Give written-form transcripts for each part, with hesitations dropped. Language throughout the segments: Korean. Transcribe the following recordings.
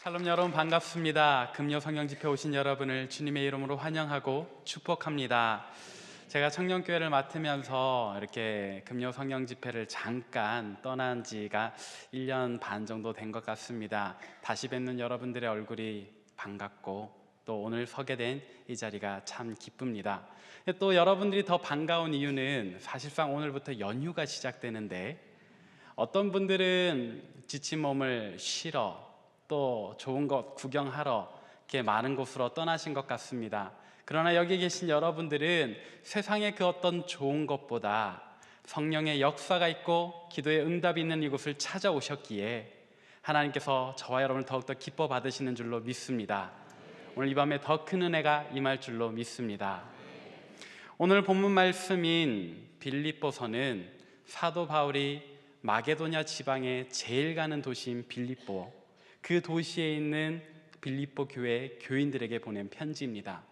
샬롬 여러분 반갑습니다. 금요 성령 집회 오신 여러분을 주님의 이름으로 환영하고 축복합니다. 제가 청년교회를 맡으면서 이렇게 금요 성령 집회를 잠깐 떠난 지가 1년 반 정도 된 것 같습니다. 다시 뵙는 여러분들의 얼굴이 반갑고 또 오늘 서게 된 이 자리가 참 기쁩니다. 또 여러분들이 더 반가운 이유는 사실상 오늘부터 연휴가 시작되는데 어떤 분들은 지친 몸을 쉬러 또 좋은 것 구경하러 이렇게 많은 곳으로 떠나신 것 같습니다. 그러나 여기 계신 여러분들은 세상의 그 어떤 좋은 것보다 성령의 역사가 있고 기도의 응답이 있는 이곳을 찾아오셨기에 하나님께서 저와 여러분을 더욱더 기뻐 받으시는 줄로 믿습니다. 오늘 이 밤에 더 큰 은혜가 임할 줄로 믿습니다. 오늘 본문 말씀인 빌립보서는 사도 바울이 마게도냐 지방의 제일 가는 도시인 빌립보, 그 도시에 있는 빌립보 교회 교인들에게 보낸 편지입니다.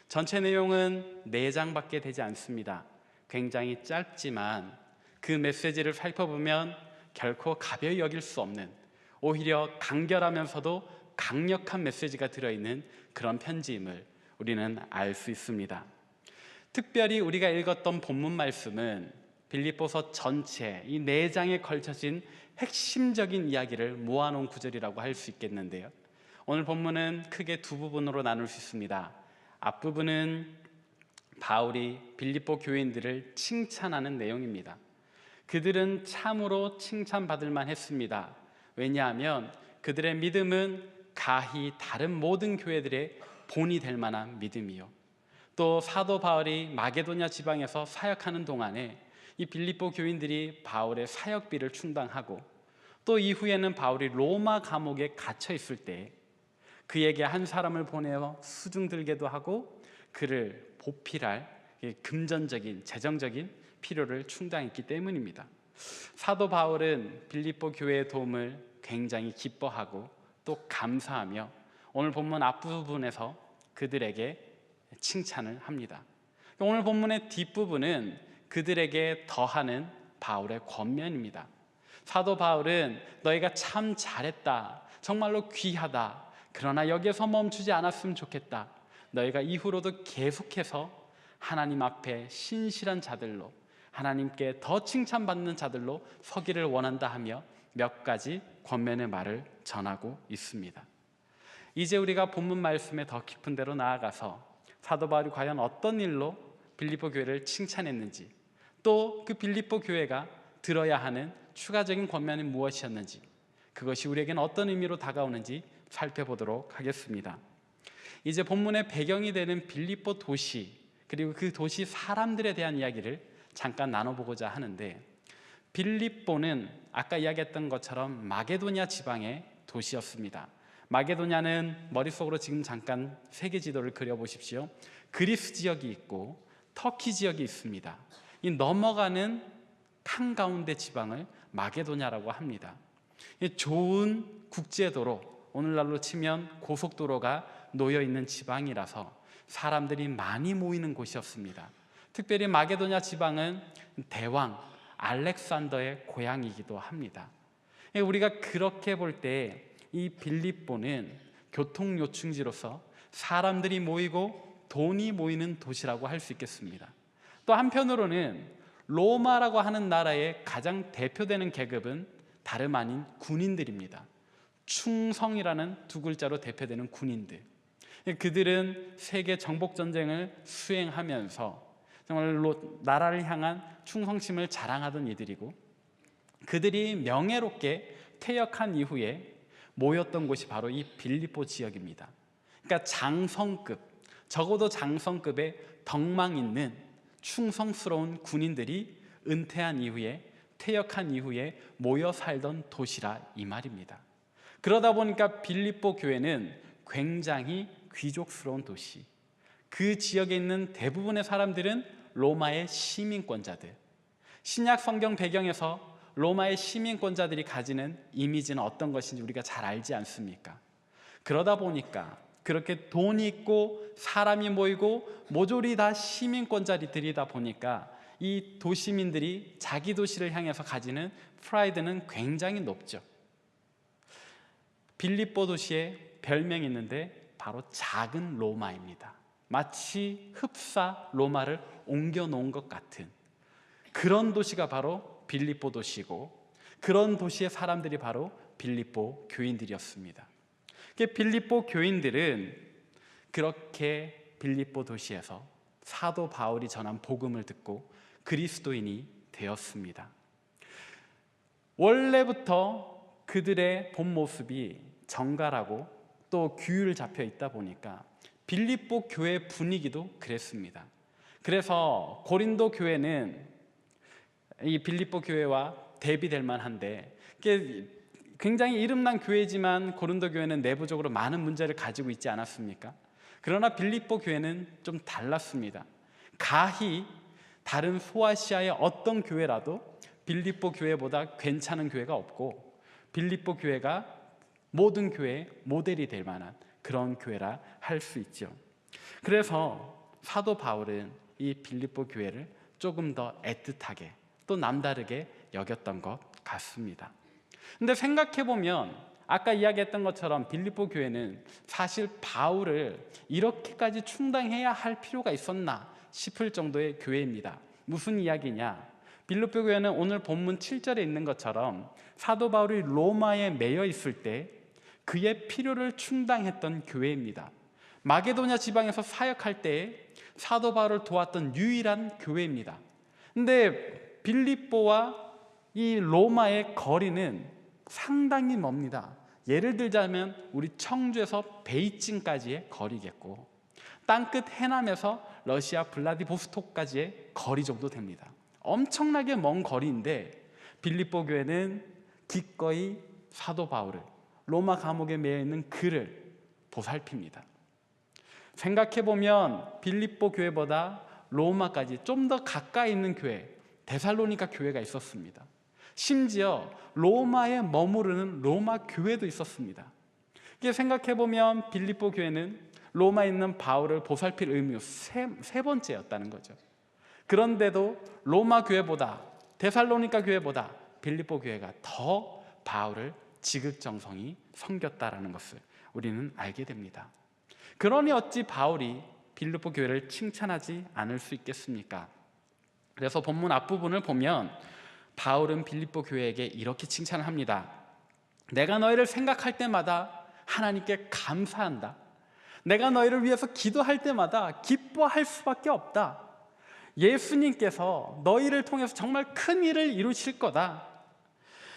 전체 내용은 4장밖에 되지 않습니다. 굉장히 짧지만 그 메시지를 살펴보면 결코 가벼이 여길 수 없는, 오히려 간결하면서도 강력한 메시지가 들어있는 그런 편지임을 우리는 알 수 있습니다. 특별히 우리가 읽었던 본문 말씀은 빌립보서 전체 이 4장에 걸쳐진 핵심적인 이야기를 모아놓은 구절이라고 할 수 있겠는데요, 오늘 본문은 크게 두 부분으로 나눌 수 있습니다. 앞부분은 바울이 빌립보 교인들을 칭찬하는 내용입니다. 그들은 참으로 칭찬받을 만했습니다. 왜냐하면 그들의 믿음은 가히 다른 모든 교회들의 본이 될 만한 믿음이요, 또 사도 바울이 마게도냐 지방에서 사역하는 동안에 이 빌립보 교인들이 바울의 사역비를 충당하고 또 이후에는 바울이 로마 감옥에 갇혀 있을 때 그에게 한 사람을 보내어 수중 들게도 하고 그를 보필할 금전적인 재정적인 필요를 충당했기 때문입니다. 사도 바울은 빌립보 교회의 도움을 굉장히 기뻐하고 또 감사하며 오늘 본문 앞부분에서 그들에게 칭찬을 합니다. 오늘 본문의 뒷부분은 그들에게 더하는 바울의 권면입니다. 사도 바울은 너희가 참 잘했다, 정말로 귀하다, 그러나 여기에서 멈추지 않았으면 좋겠다, 너희가 이후로도 계속해서 하나님 앞에 신실한 자들로, 하나님께 더 칭찬받는 자들로 서기를 원한다 하며 몇 가지 권면의 말을 전하고 있습니다. 이제 우리가 본문 말씀에 더 깊은 데로 나아가서 사도 바울이 과연 어떤 일로 빌립보 교회를 칭찬했는지, 또 그 빌립보 교회가 들어야 하는 추가적인 권면이 무엇이었는지, 그것이 우리에게는 어떤 의미로 다가오는지 살펴보도록 하겠습니다. 이제 본문의 배경이 되는 빌립보 도시, 그리고 그 도시 사람들에 대한 이야기를 잠깐 나눠보고자 하는데, 빌립보는 아까 이야기했던 것처럼 마게도냐 지방의 도시였습니다. 마게도냐는 머릿속으로 지금 잠깐 세계 지도를 그려보십시오. 그리스 지역이 있고 터키 지역이 있습니다. 이 넘어가는 한가운데 지방을 마게도냐라고 합니다. 좋은 국제도로, 오늘날로 치면 고속도로가 놓여있는 지방이라서 사람들이 많이 모이는 곳이었습니다. 특별히 마게도냐 지방은 대왕 알렉산더의 고향이기도 합니다. 우리가 그렇게 볼 때 이 빌립보는 교통요충지로서 사람들이 모이고 돈이 모이는 도시라고 할 수 있겠습니다. 또 한편으로는 로마라고 하는 나라의 가장 대표되는 계급은 다름 아닌 군인들입니다. 충성이라는 두 글자로 대표되는 군인들, 그들은 세계 정복전쟁을 수행하면서 정말로 나라를 향한 충성심을 자랑하던 이들이고, 그들이 명예롭게 퇴역한 이후에 모였던 곳이 바로 이 빌립보 지역입니다. 그러니까 장성급, 적어도 장성급의 덕망 있는 충성스러운 군인들이 은퇴한 이후에, 퇴역한 이후에 모여 살던 도시라 이 말입니다. 그러다 보니까 빌립보 교회는 굉장히 귀족스러운 도시, 그 지역에 있는 대부분의 사람들은 로마의 시민권자들, 신약 성경 배경에서 로마의 시민권자들이 가지는 이미지는 어떤 것인지 우리가 잘 알지 않습니까? 그러다 보니까 그렇게 돈이 있고 사람이 모이고 모조리 다 시민권자들이다 보니까 이 도시민들이 자기 도시를 향해서 가지는 프라이드는 굉장히 높죠. 빌립보 도시에 별명이 있는데 바로 작은 로마입니다. 마치 흡사 로마를 옮겨 놓은 것 같은 그런 도시가 바로 빌립보 도시고, 그런 도시의 사람들이 바로 빌립보 교인들이었습니다. 빌립보 교인들은 그렇게 빌립보 도시에서 사도 바울이 전한 복음을 듣고 그리스도인이 되었습니다. 원래부터 그들의 본 모습이 정갈하고 또 규율 잡혀 있다 보니까 빌립보 교회 분위기도 그랬습니다. 그래서 고린도 교회는 이 빌립보 교회와 대비될 만한데, 굉장히 이름난 교회지만 고린도 교회는 내부적으로 많은 문제를 가지고 있지 않았습니까? 그러나 빌립보 교회는 좀 달랐습니다. 가히 다른 소아시아의 어떤 교회라도 빌립보 교회보다 괜찮은 교회가 없고, 빌립보 교회가 모든 교회의 모델이 될 만한 그런 교회라 할 수 있죠. 그래서 사도 바울은 이 빌립보 교회를 조금 더 애틋하게 또 남다르게 여겼던 것 같습니다. 근데 생각해보면 아까 이야기했던 것처럼 빌립보 교회는 사실 바울을 이렇게까지 충당해야 할 필요가 있었나 싶을 정도의 교회입니다. 무슨 이야기냐? 빌립보 교회는 오늘 본문 7절에 있는 것처럼 사도 바울이 로마에 매여 있을 때 그의 필요를 충당했던 교회입니다. 마게도냐 지방에서 사역할 때에 사도 바울을 도왔던 유일한 교회입니다. 근데 빌립보와 이 로마의 거리는 상당히 멉니다. 예를 들자면 우리 청주에서 베이징까지의 거리겠고, 땅끝 해남에서 러시아 블라디보스토크까지의 거리 정도 됩니다. 엄청나게 먼 거리인데 빌립보 교회는 기꺼이 사도 바울을, 로마 감옥에 매여 있는 그를 보살핍니다. 생각해보면 빌립보 교회보다 로마까지 좀 더 가까이 있는 교회, 데살로니가 교회가 있었습니다. 심지어 로마에 머무르는 로마 교회도 있었습니다. 이게 생각해보면 빌립보 교회는 로마에 있는 바울을 보살필 의무 세 번째였다는 거죠. 그런데도 로마 교회보다, 데살로니가 교회보다 빌립보 교회가 더 바울을 지극정성이 섬겼다라는 것을 우리는 알게 됩니다. 그러니 어찌 바울이 빌립보 교회를 칭찬하지 않을 수 있겠습니까? 그래서 본문 앞부분을 보면 바울은 빌립보 교회에게 이렇게 칭찬을 합니다. 내가 너희를 생각할 때마다 하나님께 감사한다. 내가 너희를 위해서 기도할 때마다 기뻐할 수밖에 없다. 예수님께서 너희를 통해서 정말 큰 일을 이루실 거다.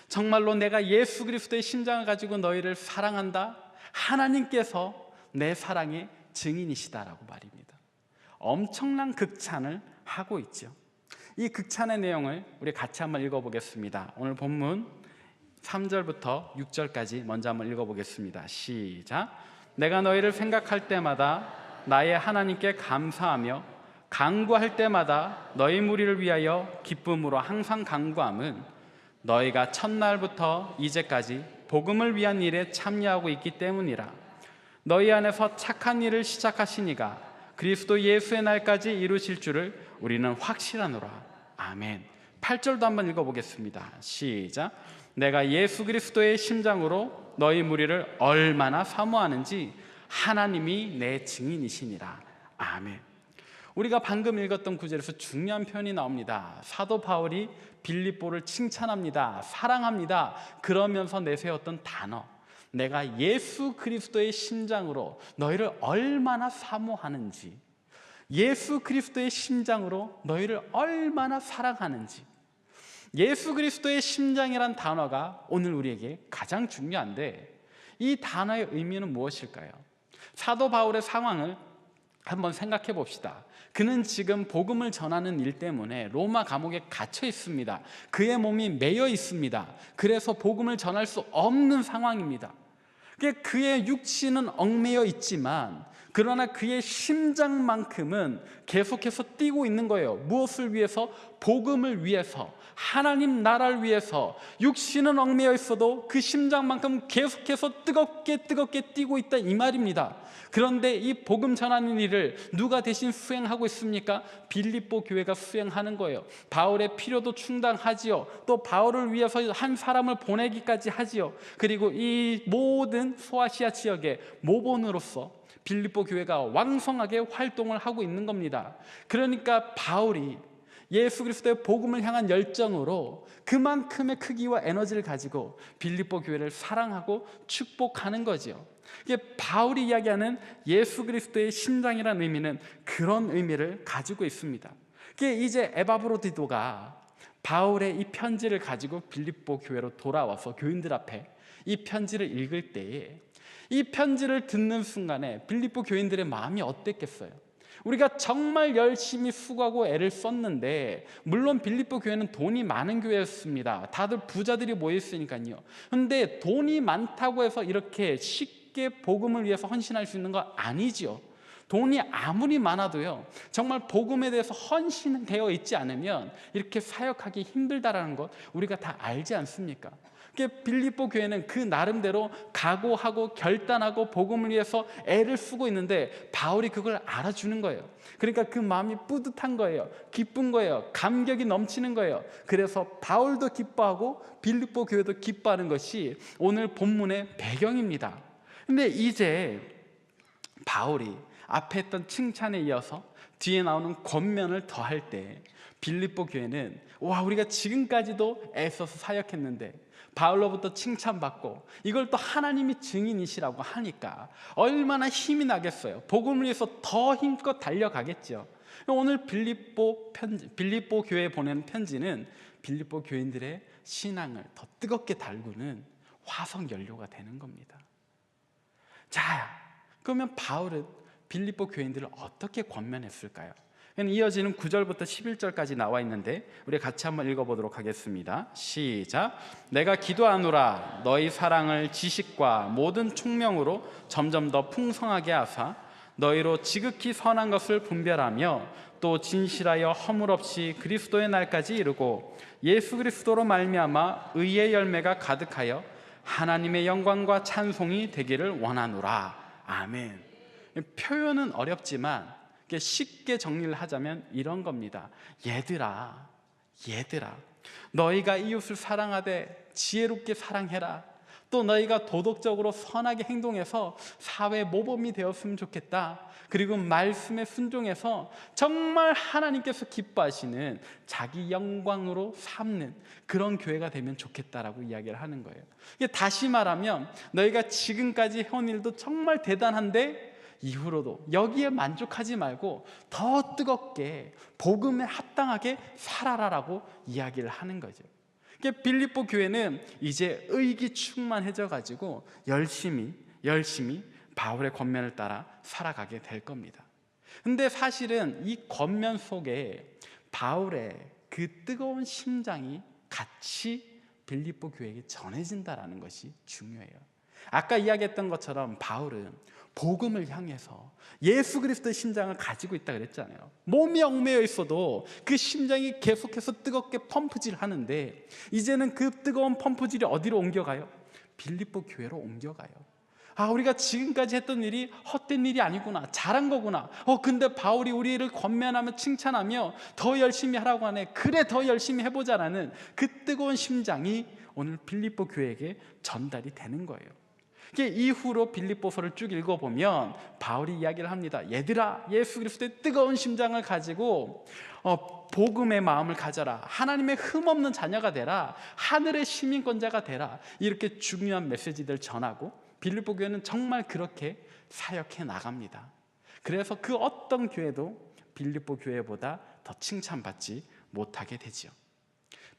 정말로 내가 예수 그리스도의 심장을 가지고 너희를 사랑한다. 하나님께서 내 사랑의 증인이시다라고 말입니다. 엄청난 극찬을 하고 있죠. 이 극찬의 내용을 우리 같이 한번 읽어보겠습니다. 오늘 본문 3절부터 6절까지 먼저 한번 읽어보겠습니다. 시작. 내가 너희를 생각할 때마다 나의 하나님께 감사하며 간구할 때마다 너희 무리를 위하여 기쁨으로 항상 간구함은 너희가 첫날부터 이제까지 복음을 위한 일에 참여하고 있기 때문이라. 너희 안에서 착한 일을 시작하시니가 그리스도 예수의 날까지 이루실 줄을 우리는 확실하노라. 아멘. 8절도 한번 읽어보겠습니다. 시작. 내가 예수 그리스도의 심장으로 너희 무리를 얼마나 사모하는지 하나님이 내 증인이시니라. 아멘. 우리가 방금 읽었던 구절에서 중요한 표현이 나옵니다. 사도 바울이 빌립보를 칭찬합니다. 사랑합니다. 그러면서 내세웠던 단어, 내가 예수 그리스도의 심장으로 너희를 얼마나 사모하는지, 예수 그리스도의 심장으로 너희를 얼마나 사랑하는지. 예수 그리스도의 심장이란 단어가 오늘 우리에게 가장 중요한데, 이 단어의 의미는 무엇일까요? 사도 바울의 상황을 한번 생각해 봅시다. 그는 지금 복음을 전하는 일 때문에 로마 감옥에 갇혀 있습니다. 그의 몸이 매여 있습니다. 그래서 복음을 전할 수 없는 상황입니다. 그의 육신은 얽매여 있지만 그러나 그의 심장만큼은 계속해서 뛰고 있는 거예요. 무엇을 위해서? 복음을 위해서, 하나님 나라를 위해서. 육신은 얽매여 있어도 그 심장만큼 계속해서 뜨겁게 뛰고 있다, 이 말입니다. 그런데 이 복음 전하는 일을 누가 대신 수행하고 있습니까? 빌립보 교회가 수행하는 거예요. 바울의 필요도 충당하지요. 또 바울을 위해서 한 사람을 보내기까지 하지요. 그리고 이 모든 소아시아 지역의 모본으로서 빌립보 교회가 왕성하게 활동을 하고 있는 겁니다. 그러니까 바울이 예수 그리스도의 복음을 향한 열정으로 그만큼의 크기와 에너지를 가지고 빌립보 교회를 사랑하고 축복하는 거지요. 이게 바울이 이야기하는 예수 그리스도의 심장이라는 의미는 그런 의미를 가지고 있습니다. 이게 이제 에바브로디도가 바울의 이 편지를 가지고 빌립보 교회로 돌아와서 교인들 앞에 이 편지를 읽을 때에 이 편지를 듣는 순간에 빌립보 교인들의 마음이 어땠겠어요? 우리가 정말 열심히 수고하고 애를 썼는데, 물론 빌립보 교회는 돈이 많은 교회였습니다. 다들 부자들이 모여있으니까요. 그런데 돈이 많다고 해서 이렇게 쉽게 복음을 위해서 헌신할 수 있는 거 아니죠. 돈이 아무리 많아도요, 정말 복음에 대해서 헌신되어 있지 않으면 이렇게 사역하기 힘들다라는 것 우리가 다 알지 않습니까? 빌립보 교회는 그 나름대로 각오하고 결단하고 복음을 위해서 애를 쓰고 있는데 바울이 그걸 알아주는 거예요. 그러니까 그 마음이 뿌듯한 거예요. 기쁜 거예요. 감격이 넘치는 거예요. 그래서 바울도 기뻐하고 빌립보 교회도 기뻐하는 것이 오늘 본문의 배경입니다. 근데 이제 바울이 앞에 했던 칭찬에 이어서 뒤에 나오는 권면을 더할 때 빌립보 교회는 와, 우리가 지금까지도 애써서 사역했는데 바울로부터 칭찬받고 이걸 또 하나님이 증인이시라고 하니까 얼마나 힘이 나겠어요. 복음을 위해서 더 힘껏 달려가겠죠. 오늘 빌립보 교회에 보낸 편지는 빌립보 교인들의 신앙을 더 뜨겁게 달구는 화석 연료가 되는 겁니다. 자, 그러면 바울은 빌립보 교인들을 어떻게 권면했을까요? 이어지는 9절부터 11절까지 나와 있는데 우리 같이 한번 읽어보도록 하겠습니다. 시작. 내가 기도하노라 너희 사랑을 지식과 모든 총명으로 점점 더 풍성하게 하사 너희로 지극히 선한 것을 분별하며 또 진실하여 허물 없이 그리스도의 날까지 이르고 예수 그리스도로 말미암아 의의 열매가 가득하여 하나님의 영광과 찬송이 되기를 원하노라. 아멘. 표현은 어렵지만 쉽게 정리를 하자면 이런 겁니다. 얘들아, 너희가 이웃을 사랑하되 지혜롭게 사랑해라. 또 너희가 도덕적으로 선하게 행동해서 사회 모범이 되었으면 좋겠다. 그리고 말씀에 순종해서 정말 하나님께서 기뻐하시는 자기 영광으로 삼는 그런 교회가 되면 좋겠다라고 이야기를 하는 거예요. 이게 다시 말하면 너희가 지금까지 해온 일도 정말 대단한데 이후로도 여기에 만족하지 말고 더 뜨겁게 복음에 합당하게 살아라라고 이야기를 하는 거죠. 빌립보 교회는 이제 의기충만해져 가지고 열심히 바울의 권면을 따라 살아가게 될 겁니다. 근데 사실은 이 권면 속에 바울의 그 뜨거운 심장이 같이 빌립보 교회에게 전해진다라는 것이 중요해요. 아까 이야기했던 것처럼 바울은 복음을 향해서 예수 그리스도의 심장을 가지고 있다 그랬잖아요. 몸이 얽매여 있어도 그 심장이 계속해서 뜨겁게 펌프질 하는데 이제는 그 뜨거운 펌프질이 어디로 옮겨가요? 빌립보 교회로 옮겨가요. 아, 우리가 지금까지 했던 일이 헛된 일이 아니구나, 잘한 거구나. 근데 바울이 우리를 권면하며 칭찬하며 더 열심히 하라고 하네. 그래, 더 열심히 해보자라는 그 뜨거운 심장이 오늘 빌립보 교회에게 전달이 되는 거예요. 이후로 빌립보서를 쭉 읽어보면 바울이 이야기를 합니다. 얘들아, 예수 그리스도의 뜨거운 심장을 가지고 복음의 마음을 가져라. 하나님의 흠없는 자녀가 되라. 하늘의 시민권자가 되라. 이렇게 중요한 메시지들을 전하고 빌립보 교회는 정말 그렇게 사역해 나갑니다. 그래서 그 어떤 교회도 빌립보 교회보다 더 칭찬받지 못하게 되죠.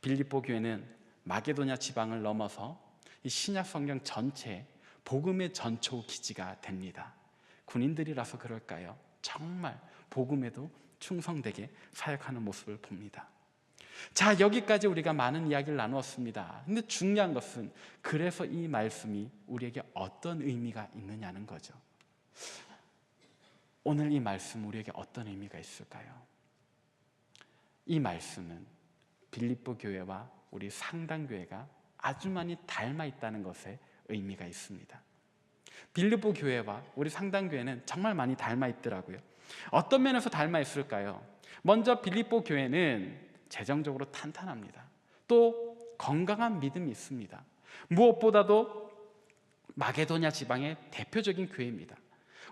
빌립보 교회는 마게도냐 지방을 넘어서 이 신약 성경 전체 복음의 전초 기지가 됩니다. 군인들이라서 그럴까요? 정말 복음에도 충성되게 사역하는 모습을 봅니다. 자, 여기까지 우리가 많은 이야기를 나누었습니다. 근데 중요한 것은 그래서 이 말씀이 우리에게 어떤 의미가 있느냐는 거죠. 오늘 이 말씀 우리에게 어떤 의미가 있을까요? 이 말씀은 빌립보 교회와 우리 상당교회가 아주 많이 닮아 있다는 것에 의미가 있습니다. 빌립보 교회와 우리 상당교회는 정말 많이 닮아 있더라고요. 어떤 면에서 닮아 있을까요? 먼저 빌립보 교회는 재정적으로 탄탄합니다. 또 건강한 믿음이 있습니다. 무엇보다도 마게도냐 지방의 대표적인 교회입니다.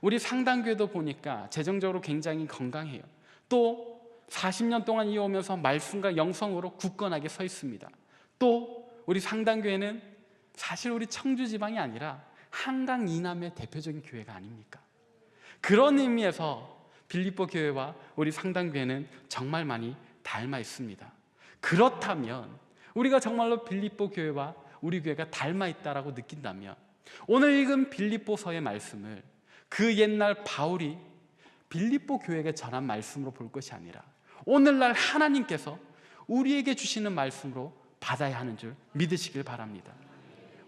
우리 상당교회도 보니까 재정적으로 굉장히 건강해요. 또 40년 동안 이어오면서 말씀과 영성으로 굳건하게 서 있습니다. 또 우리 상당교회는 사실 우리 청주 지방이 아니라 한강 이남의 대표적인 교회가 아닙니까? 그런 의미에서 빌립보 교회와 우리 상당교회는 정말 많이 닮아 있습니다. 그렇다면 우리가 정말로 빌립보 교회와 우리 교회가 닮아 있다라고 느낀다면 오늘 읽은 빌립보서의 말씀을 그 옛날 바울이 빌립보 교회에게 전한 말씀으로 볼 것이 아니라 오늘날 하나님께서 우리에게 주시는 말씀으로 받아야 하는 줄 믿으시길 바랍니다.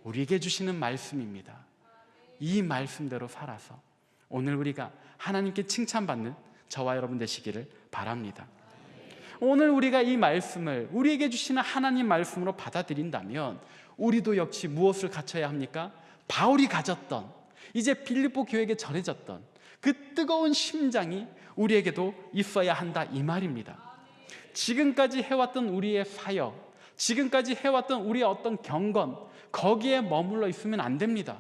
우리에게 주시는 말씀입니다. 이 말씀대로 살아서 오늘 우리가 하나님께 칭찬받는 저와 여러분 되시기를 바랍니다. 오늘 우리가 이 말씀을 우리에게 주시는 하나님 말씀으로 받아들인다면 우리도 역시 무엇을 갖춰야 합니까? 바울이 가졌던, 이제 빌립보 교회에게 전해졌던 그 뜨거운 심장이 우리에게도 있어야 한다, 이 말입니다. 지금까지 해왔던 우리의 사역, 지금까지 해왔던 우리의 어떤 경건, 거기에 머물러 있으면 안 됩니다.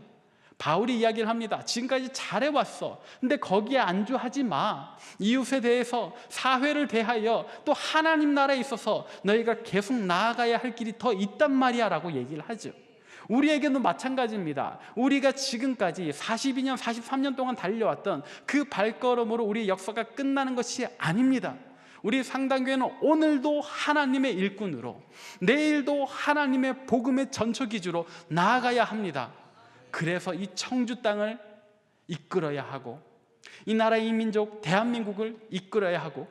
바울이 이야기를 합니다. 지금까지 잘해왔어. 근데 거기에 안주하지 마. 이웃에 대해서, 사회를 대하여, 또 하나님 나라에 있어서 너희가 계속 나아가야 할 길이 더 있단 말이야 라고 얘기를 하죠. 우리에게도 마찬가지입니다. 우리가 지금까지 42년, 43년 동안 달려왔던 그 발걸음으로 우리의 역사가 끝나는 것이 아닙니다. 우리 상당교회는 오늘도 하나님의 일꾼으로, 내일도 하나님의 복음의 전초기주로 나아가야 합니다. 그래서 이 청주 땅을 이끌어야 하고, 이 나라의 이 민족 대한민국을 이끌어야 하고,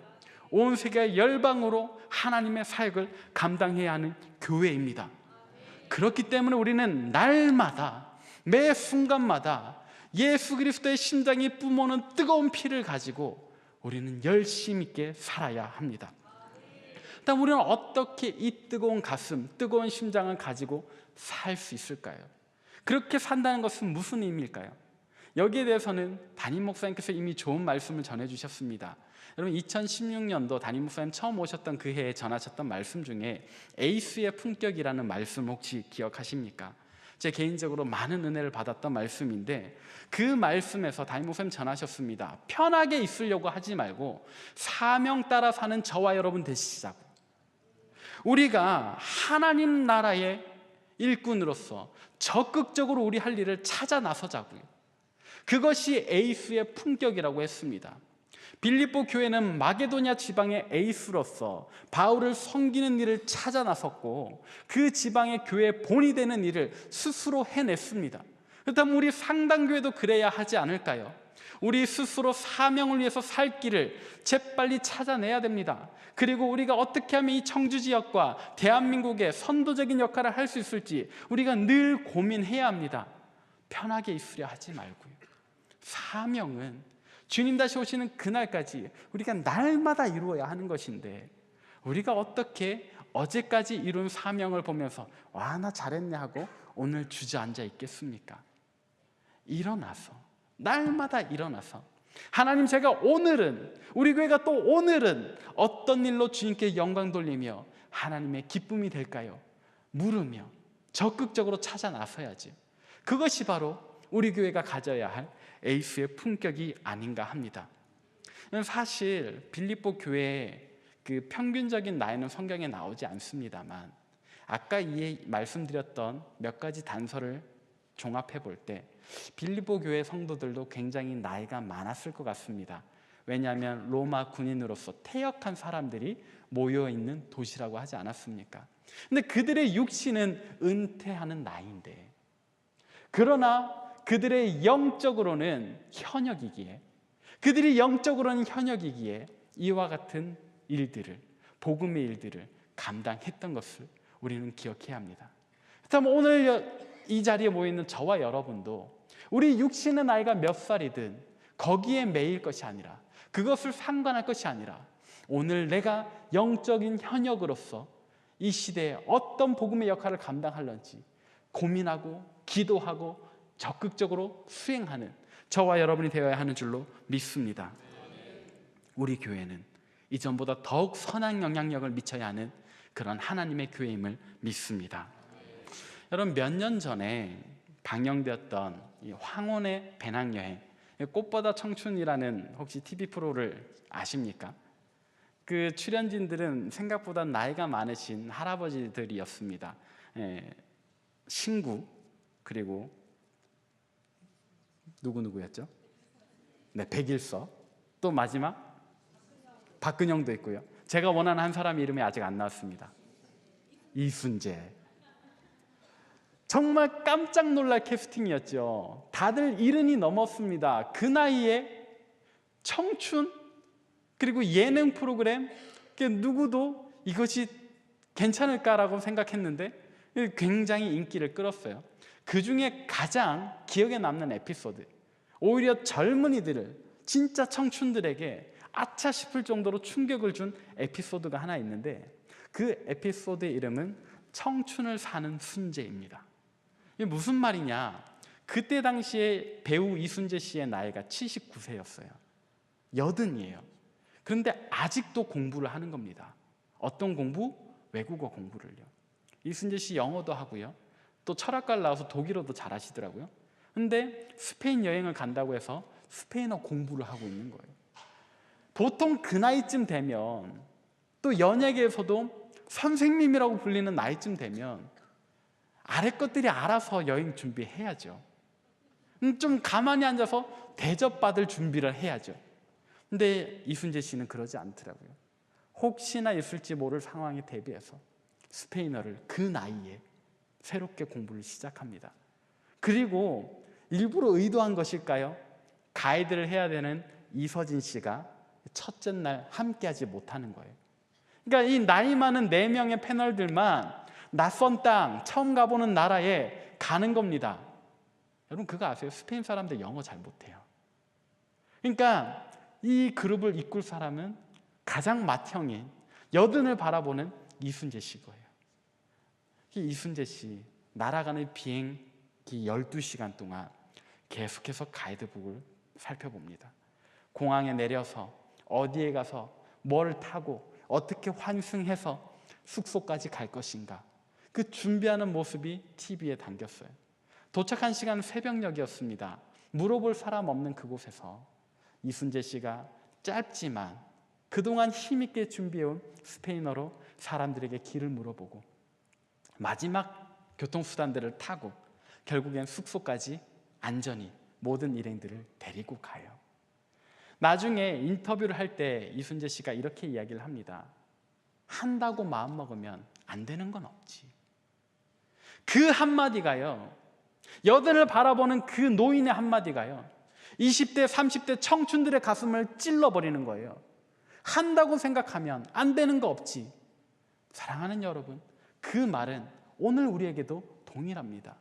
온 세계 열방으로 하나님의 사역을 감당해야 하는 교회입니다. 그렇기 때문에 우리는 날마다, 매 순간마다 예수 그리스도의 심장이 뿜어오는 뜨거운 피를 가지고 우리는 열심 있게 살아야 합니다. 그럼 우리는 어떻게 이 뜨거운 가슴, 뜨거운 심장을 가지고 살 수 있을까요? 그렇게 산다는 것은 무슨 의미일까요? 여기에 대해서는 담임 목사님께서 이미 좋은 말씀을 전해주셨습니다. 여러분, 2016년도 담임 목사님 처음 오셨던 그 해에 전하셨던 말씀 중에 에이스의 품격이라는 말씀 혹시 기억하십니까? 제 개인적으로 많은 은혜를 받았던 말씀인데, 그 말씀에서 담임 목사님 전하셨습니다. 편하게 있으려고 하지 말고 사명 따라 사는 저와 여러분 되시자고. 우리가 하나님 나라의 일꾼으로서 적극적으로 우리 할 일을 찾아 나서자고요. 그것이 에이스의 품격이라고 했습니다. 빌립보 교회는 마게도냐 지방의 에이스로서 바울을 섬기는 일을 찾아 나섰고, 그 지방의 교회의 본이 되는 일을 스스로 해냈습니다. 그렇다면 우리 상당교회도 그래야 하지 않을까요? 우리 스스로 사명을 위해서 살 길을 재빨리 찾아내야 됩니다. 그리고 우리가 어떻게 하면 이 청주 지역과 대한민국의 선도적인 역할을 할 수 있을지 우리가 늘 고민해야 합니다. 편하게 있으려 하지 말고요. 사명은 주님 다시 오시는 그날까지 우리가 날마다 이루어야 하는 것인데, 우리가 어떻게 어제까지 이룬 사명을 보면서 와, 나 잘했네 하고 오늘 주저앉아 있겠습니까? 일어나서, 날마다 일어나서 하나님, 제가 오늘은, 우리 교회가 또 오늘은 어떤 일로 주님께 영광 돌리며 하나님의 기쁨이 될까요? 물으며 적극적으로 찾아 나서야지. 그것이 바로 우리 교회가 가져야 할 에이스의 품격이 아닌가 합니다. 사실 빌립보 교회의 그 평균적인 나이는 성경에 나오지 않습니다만, 아까 말씀드렸던 몇 가지 단서를 종합해 볼 때 빌립보 교회 성도들도 굉장히 나이가 많았을 것 같습니다. 왜냐하면 로마 군인으로서 퇴역한 사람들이 모여있는 도시라고 하지 않았습니까? 근데 그들의 육신은 은퇴하는 나이인데, 그러나 그들의 영적으로는 현역이기에, 이와 같은 일들을, 복음의 일들을 감당했던 것을 우리는 기억해야 합니다. 그렇다면 오늘 이 자리에 모여있는 저와 여러분도 우리 육신의 나이가 몇 살이든 거기에 매일 것이 아니라, 그것을 상관할 것이 아니라 오늘 내가 영적인 현역으로서 이 시대에 어떤 복음의 역할을 감당할런지 고민하고 기도하고 적극적으로 수행하는 저와 여러분이 되어야 하는 줄로 믿습니다. 우리 교회는 이전보다 더욱 선한 영향력을 미쳐야 하는 그런 하나님의 교회임을 믿습니다. 여러분, 몇 년 전에 방영되었던 이 황혼의 배낭여행, 꽃보다 청춘이라는 혹시 TV 프로를 아십니까? 그 출연진들은 생각보다 나이가 많으신 할아버지들이었습니다. 신구, 그리고 누구였죠? 네, 백일서, 또 마지막 박근영도 있고요. 제가 원하는 한 사람 이름이 아직 안 나왔습니다. 이순재. 정말 깜짝 놀랄 캐스팅이었죠. 다들 70이 넘었습니다. 그 나이에 청춘, 그리고 예능 프로그램, 누구도 이것이 괜찮을까라고 생각했는데 굉장히 인기를 끌었어요. 그 중에 가장 기억에 남는 에피소드, 오히려 젊은이들을, 진짜 청춘들에게 아차 싶을 정도로 충격을 준 에피소드가 하나 있는데, 그 에피소드의 이름은 청춘을 사는 순재입니다. 이게 무슨 말이냐, 그때 당시에 배우 이순재 씨의 나이가 79세였어요. 여든이에요. 그런데 아직도 공부를 하는 겁니다. 어떤 공부? 외국어 공부를요. 이순재 씨 영어도 하고요, 또 철학과를 나와서 독일어도 잘하시더라고요. 근데 스페인 여행을 간다고 해서 스페인어 공부를 하고 있는 거예요. 보통 그 나이쯤 되면, 또 연예계에서도 선생님이라고 불리는 나이쯤 되면 아래 것들이 알아서 여행 준비해야죠. 좀 가만히 앉아서 대접받을 준비를 해야죠. 근데 이순재 씨는 그러지 않더라고요. 혹시나 있을지 모를 상황에 대비해서 스페인어를 그 나이에 새롭게 공부를 시작합니다. 그리고 일부러 의도한 것일까요? 가이드를 해야 되는 이서진 씨가 첫째 날 함께하지 못하는 거예요. 그러니까 이 나이 많은 4명의 패널들만 낯선 땅, 처음 가보는 나라에 가는 겁니다. 여러분, 그거 아세요? 스페인 사람들 영어 잘 못해요. 그러니까 이 그룹을 이끌 사람은 가장 맏형인 여든을 바라보는 이순재 씨 거예요. 이순재 씨, 날아가는 비행기 12시간 동안 계속해서 가이드북을 살펴봅니다. 공항에 내려서 어디에 가서 뭘 타고 어떻게 환승해서 숙소까지 갈 것인가, 그 준비하는 모습이 TV에 담겼어요. 도착한 시간은 새벽녘이었습니다. 물어볼 사람 없는 그곳에서 이순재 씨가 짧지만 그동안 힘있게 준비해온 스페인어로 사람들에게 길을 물어보고 마지막 교통수단들을 타고 결국엔 숙소까지 안전히 모든 일행들을 데리고 가요. 나중에 인터뷰를 할 때 이순재 씨가 이렇게 이야기를 합니다. 한다고 마음먹으면 안 되는 건 없지. 그 한마디가요, 여든을 바라보는 그 노인의 한마디가요, 20대 30대 청춘들의 가슴을 찔러버리는 거예요. 한다고 생각하면 안 되는 거 없지. 사랑하는 여러분, 그 말은 오늘 우리에게도 동일합니다.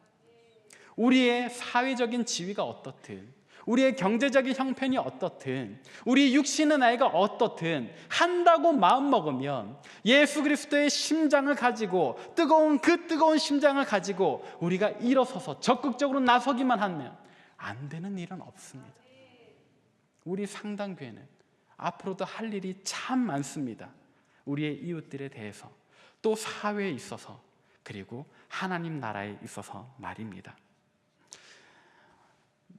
우리의 사회적인 지위가 어떻든, 우리의 경제적인 형편이 어떻든, 우리 육신의 나이가 어떻든 한다고 마음먹으면 예수 그리스도의 심장을 가지고, 그 뜨거운 심장을 가지고 우리가 일어서서 적극적으로 나서기만 하면 안 되는 일은 없습니다. 우리 상당교회는 앞으로도 할 일이 참 많습니다. 우리의 이웃들에 대해서, 또 사회에 있어서, 그리고 하나님 나라에 있어서 말입니다.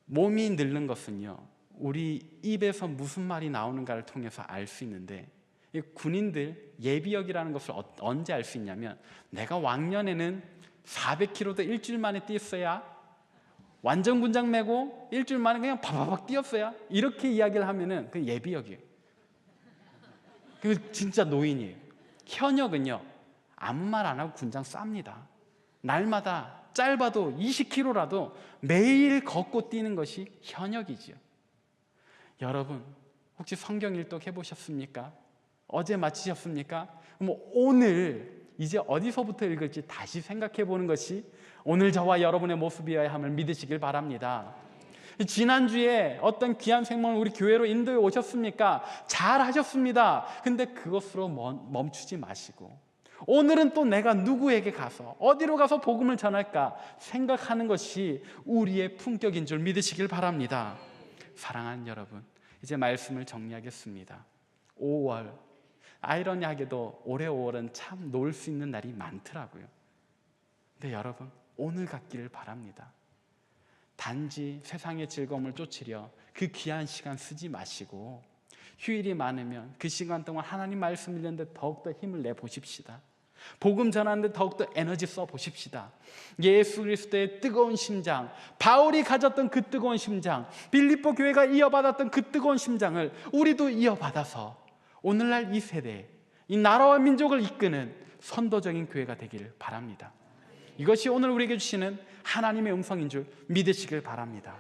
몸이 늙는 것은요, 우리 입에서 무슨 말이 나오는가를 통해서 알 수 있는데, 이 군인들 예비역이라는 것을 언제 알 수 있냐면, 내가 왕년에는 400km도 일주일 만에 뛰었어야, 완전 군장 메고 일주일 만에 그냥 바바박 뛰었어야, 이렇게 이야기를 하면은 그 예비역이에요. 그 진짜 노인이에요. 현역은요, 아무 말 안 하고 군장 쌉니다. 날마다 짧아도 20km라도 매일 걷고 뛰는 것이 현역이지요. 여러분, 혹시 성경 일독 해보셨습니까? 어제 마치셨습니까? 오늘 이제 어디서부터 읽을지 다시 생각해 보는 것이 오늘 저와 여러분의 모습이어야 함을 믿으시길 바랍니다. 지난주에 어떤 귀한 생명을 우리 교회로 인도해 오셨습니까? 잘 하셨습니다. 근데 그것으로 멈추지 마시고 오늘은 또 내가 누구에게 가서 어디로 가서 복음을 전할까 생각하는 것이 우리의 품격인 줄 믿으시길 바랍니다. 사랑하는 여러분, 이제 말씀을 정리하겠습니다. 5월, 아이러니하게도 올해 5월은 참 놀 수 있는 날이 많더라고요. 근데 여러분, 오늘 같기를 바랍니다. 단지 세상의 즐거움을 쫓으려 그 귀한 시간 쓰지 마시고 휴일이 많으면 그 시간 동안 하나님 말씀 읽는데 더욱더 힘을 내보십시다. 복음 전하는데 더욱더 에너지 써보십시다. 예수 그리스도의 뜨거운 심장, 바울이 가졌던 그 뜨거운 심장, 빌립보 교회가 이어받았던 그 뜨거운 심장을 우리도 이어받아서 오늘날 이 세대에 이 나라와 민족을 이끄는 선도적인 교회가 되기를 바랍니다. 이것이 오늘 우리에게 주시는 하나님의 음성인 줄 믿으시길 바랍니다.